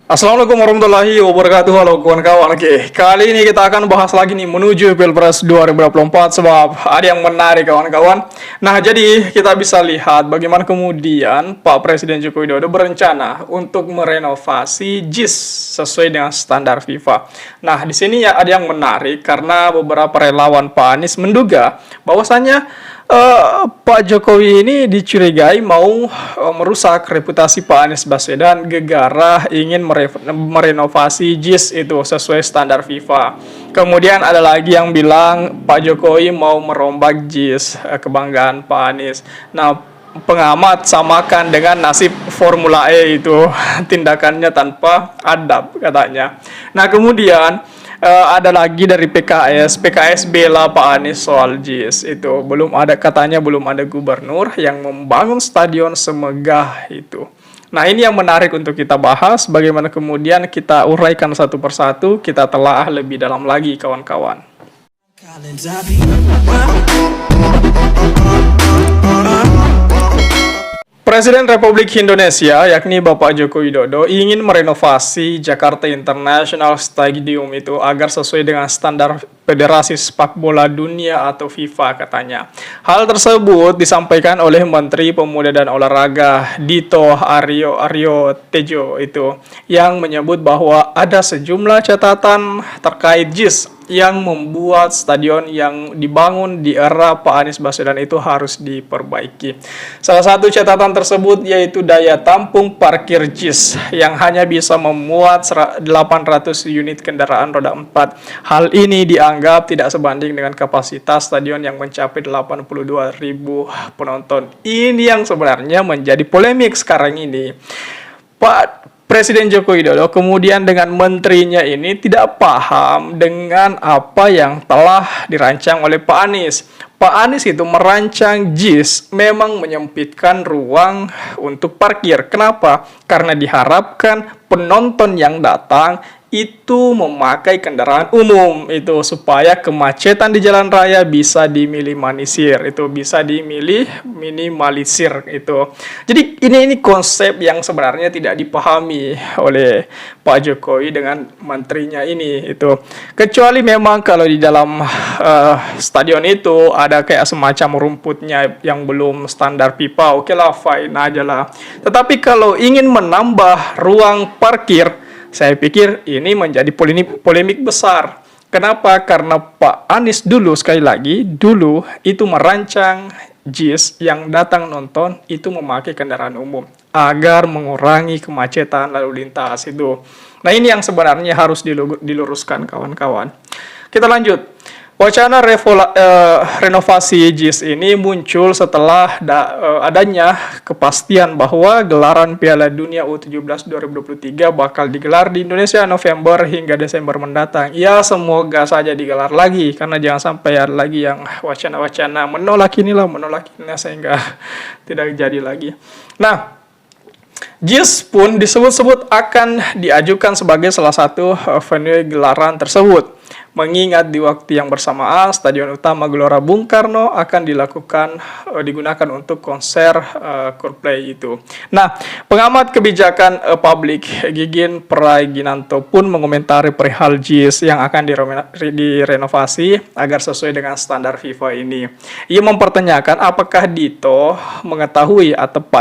Assalamualaikum warahmatullahi wabarakatuh. Halo kawan-kawan. Oke, kali ini kita akan bahas lagi nih menuju Pilpres 2024 sebab ada yang menarik kawan-kawan. Nah, jadi kita bisa lihat bagaimana kemudian Pak Presiden Joko Widodo berencana untuk merenovasi JIS sesuai dengan standar FIFA. Nah, di sini ya ada yang menarik karena beberapa relawan Pak Anies menduga bahwasannya Pak Jokowi ini dicurigai mau merusak reputasi Pak Anies Baswedan gegara ingin merenovasi JIS itu sesuai standar FIFA. Kemudian ada lagi yang bilang Pak Jokowi mau merombak JIS kebanggaan Pak Anies. Nah, pengamat samakan dengan nasib Formula E itu tindakannya tanpa adab katanya. Nah, kemudian ada lagi dari PKS bela Pak Anies soal JIS itu katanya belum ada gubernur yang membangun stadion semegah itu. Nah, ini yang menarik untuk kita bahas, bagaimana kemudian kita uraikan satu persatu, kita telah lebih dalam lagi kawan-kawan. Presiden Republik Indonesia, yakni Bapak Joko Widodo, ingin merenovasi Jakarta International Stadium itu agar sesuai dengan standar Federasi Sepak Bola Dunia atau FIFA katanya. Hal tersebut disampaikan oleh Menteri Pemuda dan Olahraga Dito Aryo Tejo itu, yang menyebut bahwa ada sejumlah catatan terkait JIS yang membuat stadion yang dibangun di era Pak Anies Baswedan itu harus diperbaiki. Salah satu catatan tersebut yaitu daya tampung parkir JIS yang hanya bisa memuat 800 unit kendaraan roda 4. Hal ini dianggap tidak sebanding dengan kapasitas stadion yang mencapai 82.000 penonton. Ini yang sebenarnya menjadi polemik sekarang ini. Pak Presiden Joko Widodo kemudian dengan menterinya ini tidak paham dengan apa yang telah dirancang oleh Pak Anies. Pak Anies itu merancang JIS memang menyempitkan ruang untuk parkir. Kenapa? Karena diharapkan penonton yang datang itu memakai kendaraan umum itu supaya kemacetan di jalan raya bisa diminimalisir itu. Jadi ini konsep yang sebenarnya tidak dipahami oleh Pak Jokowi dengan menterinya ini itu. Kecuali memang kalau di dalam stadion itu ada kayak semacam rumputnya yang belum standar FIFA, oke lah, fine aja lah. Tetapi kalau ingin menambah ruang parkir, saya pikir ini menjadi polemik besar. Kenapa? Karena Pak Anies sekali lagi dulu itu merancang JIS yang datang nonton itu memakai kendaraan umum agar mengurangi kemacetan lalu lintas itu. Nah, ini yang sebenarnya harus diluruskan kawan-kawan. Kita lanjut. Wacana renovasi JIS ini muncul setelah adanya kepastian bahwa gelaran Piala Dunia U17 2023 bakal digelar di Indonesia November hingga Desember mendatang. Ya, semoga saja digelar lagi, karena jangan sampai ada lagi yang wacana-wacana menolak inilah sehingga tidak jadi lagi. Nah, JIS pun disebut-sebut akan diajukan sebagai salah satu venue gelaran tersebut. Mengingat di waktu yang bersamaan Stadion Utama Gelora Bung Karno akan digunakan untuk konser Coldplay itu. Nah, pengamat kebijakan publik Gigin Praginanto pun mengomentari perihal JIS yang akan direnovasi agar sesuai dengan standar FIFA ini. Ia mempertanyakan apakah Pak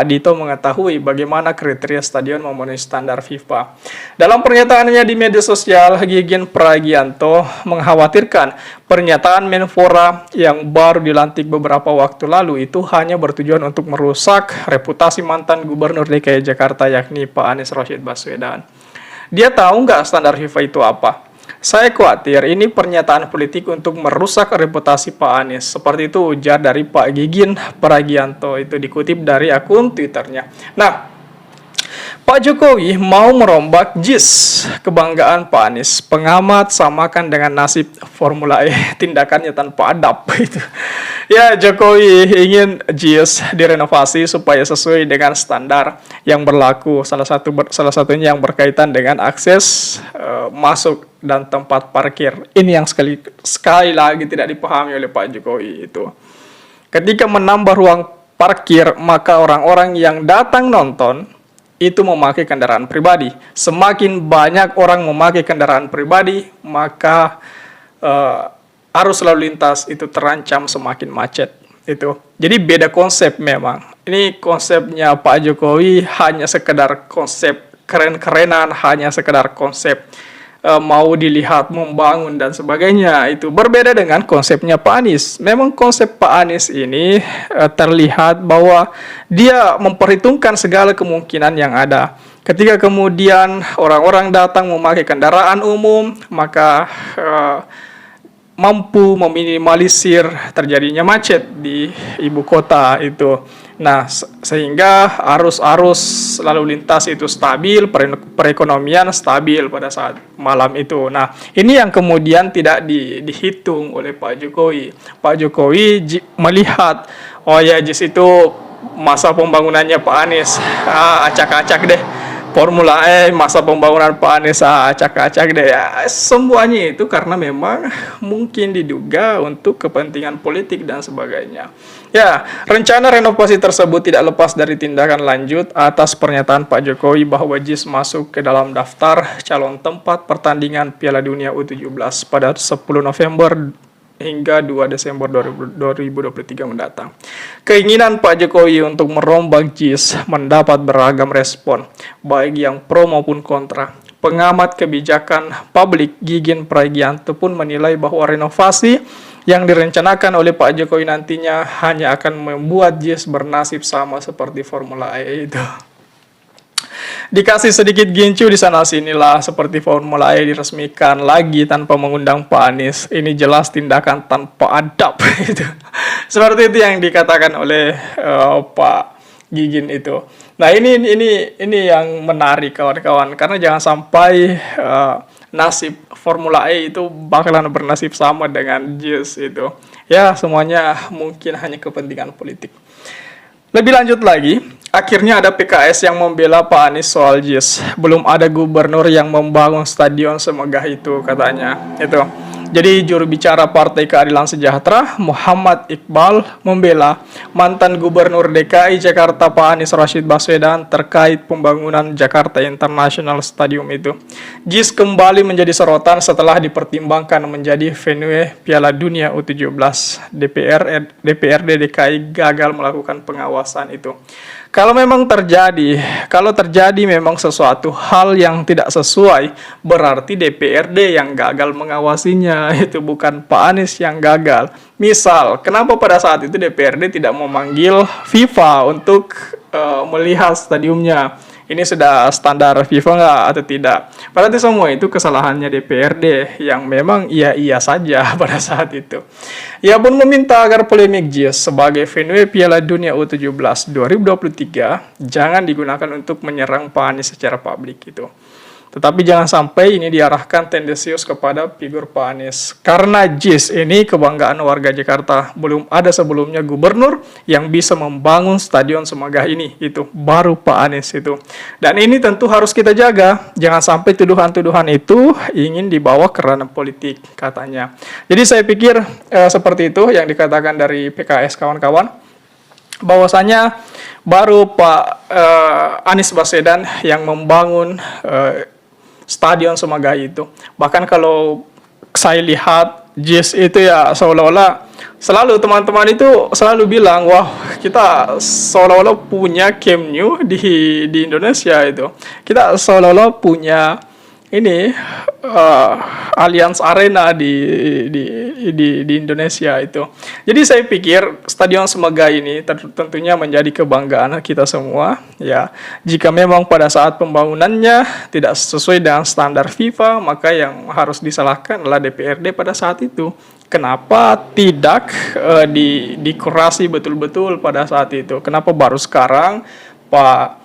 Dito mengetahui bagaimana kriteria stadion memenuhi standar FIFA. Dalam pernyataannya di media sosial, Gigin Pragianto mengkhawatirkan pernyataan Menpora yang baru dilantik beberapa waktu lalu itu hanya bertujuan untuk merusak reputasi mantan Gubernur DKI Jakarta yakni Pak Anies Rashid Baswedan. Dia tahu nggak standar FIFA itu apa? Saya khawatir ini pernyataan politik untuk merusak reputasi Pak Anies. Seperti itu ujar dari Pak Gigin Pragianto, itu dikutip dari akun Twitternya. Nah, Pak Jokowi mau merombak JIS kebanggaan Pak Anies. Pengamat samakan dengan nasib Formula E, tindakannya tanpa adab itu. Ya, Jokowi ingin JIS direnovasi supaya sesuai dengan standar yang berlaku. Salah satunya yang berkaitan dengan akses masuk dan tempat parkir. Ini yang sekali lagi tidak dipahami oleh Pak Jokowi itu. Ketika menambah ruang parkir, maka orang-orang yang datang nonton itu memakai kendaraan pribadi. Semakin banyak orang memakai kendaraan pribadi, maka arus lalu lintas itu terancam semakin macet. Itu. Jadi beda konsep memang. Ini konsepnya Pak Jokowi hanya sekedar konsep keren-kerenan, hanya sekedar konsep mau dilihat membangun dan sebagainya. Itu berbeda dengan konsepnya Pak Anies. Memang konsep Pak Anies ini terlihat bahwa dia memperhitungkan segala kemungkinan yang ada. Ketika kemudian orang-orang datang memakai kendaraan umum, maka mampu meminimalisir terjadinya macet di ibu kota itu. Nah, sehingga arus-arus lalu lintas itu stabil, perekonomian stabil pada saat malam itu. Nah, ini yang kemudian tidak dihitung oleh Pak Jokowi. Pak Jokowi melihat, oh ya JIS itu masa pembangunannya Pak Anies, acak-acak deh. Formula E masa pembangunan Pak Anies acak-acak deh ya. Semuanya itu karena memang mungkin diduga untuk kepentingan politik dan sebagainya. Ya, rencana renovasi tersebut tidak lepas dari tindakan lanjut atas pernyataan Pak Jokowi bahwa JIS masuk ke dalam daftar calon tempat pertandingan Piala Dunia U17 pada 10 November hingga 2 Desember 2023 mendatang. Keinginan Pak Jokowi untuk merombak JIS mendapat beragam respon, baik yang pro maupun kontra. Pengamat kebijakan publik Gigin Pragianto pun menilai bahwa renovasi yang direncanakan oleh Pak Jokowi nantinya hanya akan membuat JIS bernasib sama seperti Formula E itu. Dikasih sedikit gincu di sana sinilah, seperti Formula E diresmikan lagi tanpa mengundang Pak Anies. Ini jelas tindakan tanpa adab itu. Seperti itu yang dikatakan oleh Pak Gigin itu. Nah, ini yang menarik kawan-kawan, karena jangan sampai nasib Formula E itu bakalan bernasib sama dengan JIS itu. Ya, semuanya mungkin hanya kepentingan politik. Lebih lanjut lagi, akhirnya ada PKS yang membela Pak Anies soal JIS. Belum ada gubernur yang membangun stadion semegah itu, katanya. Itu. Jadi juru bicara Partai Keadilan Sejahtera, Muhammad Iqbal, membela mantan Gubernur DKI Jakarta Pak Anies Rashid Baswedan terkait pembangunan Jakarta International Stadium itu. JIS kembali menjadi sorotan setelah dipertimbangkan menjadi venue Piala Dunia U17. DPRD DKI gagal melakukan pengawasan itu. Kalau terjadi memang sesuatu hal yang tidak sesuai, berarti DPRD yang gagal mengawasinya, itu bukan Pak Anies yang gagal. Misal, kenapa pada saat itu DPRD tidak memanggil FIFA untuk melihat stadiumnya? Ini sudah standar FIFA nggak atau tidak? Berarti semua itu kesalahannya DPRD yang memang iya saja pada saat itu. Ia pun meminta agar polemik JIS sebagai venue Piala Dunia U17 2023 jangan digunakan untuk menyerang Pak Anies secara publik itu. Tetapi jangan sampai ini diarahkan tendensius kepada figur Pak Anies. Karena JIS ini kebanggaan warga Jakarta. Belum ada sebelumnya gubernur yang bisa membangun stadion semegah ini. Itu baru Pak Anies itu. Dan ini tentu harus kita jaga. Jangan sampai tuduhan-tuduhan itu ingin dibawa ke ranah politik, katanya. Jadi saya pikir seperti itu yang dikatakan dari PKS kawan-kawan. Bahwasanya baru Pak Anies Baswedan yang membangun stadion semegah itu. Bahkan kalau saya lihat JIS itu ya seolah-olah selalu teman-teman itu selalu bilang, wah kita seolah-olah punya Camp Nou di Indonesia itu. Kita seolah-olah punya ini Allianz Arena di Indonesia itu. Jadi saya pikir stadion semegah ini tentunya menjadi kebanggaan kita semua ya. Jika memang pada saat pembangunannya tidak sesuai dengan standar FIFA, maka yang harus disalahkan adalah DPRD pada saat itu. Kenapa tidak dikurasi betul-betul pada saat itu? Kenapa baru sekarang Pak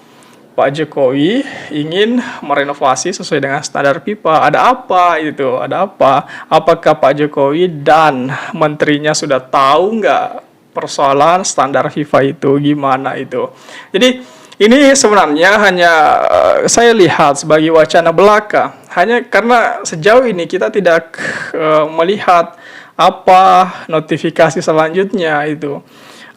Jokowi ingin merenovasi sesuai dengan standar FIFA? Ada apa itu? Ada apa? Apakah Pak Jokowi dan menterinya sudah tahu nggak persoalan standar FIFA itu gimana itu? Jadi ini sebenarnya hanya saya lihat sebagai wacana belaka. Hanya karena sejauh ini kita tidak melihat apa notifikasi selanjutnya itu.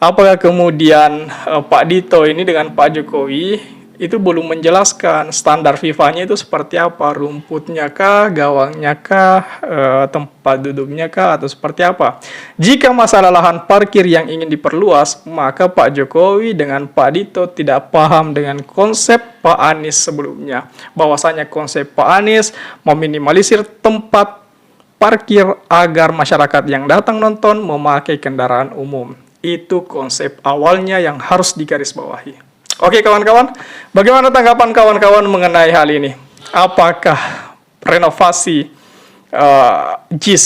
Apakah kemudian Pak Dito ini dengan Pak Jokowi itu belum menjelaskan standar FIFA-nya itu seperti apa, rumputnya kah, gawangnya kah, tempat duduknya kah, atau seperti apa. Jika masalah lahan parkir yang ingin diperluas, maka Pak Jokowi dengan Pak Dito tidak paham dengan konsep Pak Anies sebelumnya. Bahwasanya konsep Pak Anies meminimalisir tempat parkir agar masyarakat yang datang nonton memakai kendaraan umum. Itu konsep awalnya yang harus digarisbawahi. Oke kawan-kawan, bagaimana tanggapan kawan-kawan mengenai hal ini? Apakah renovasi JIS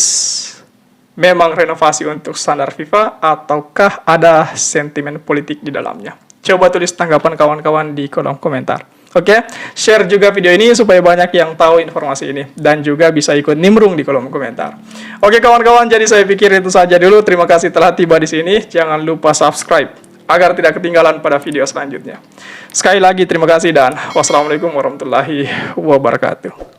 memang renovasi untuk standar FIFA ataukah ada sentimen politik di dalamnya? Coba tulis tanggapan kawan-kawan di kolom komentar. Oke, share juga video ini supaya banyak yang tahu informasi ini dan juga bisa ikut nimbrung di kolom komentar. Oke kawan-kawan, jadi saya pikir itu saja dulu. Terima kasih telah tiba di sini. Jangan lupa subscribe agar tidak ketinggalan pada video selanjutnya. Sekali lagi terima kasih dan wassalamualaikum warahmatullahi wabarakatuh.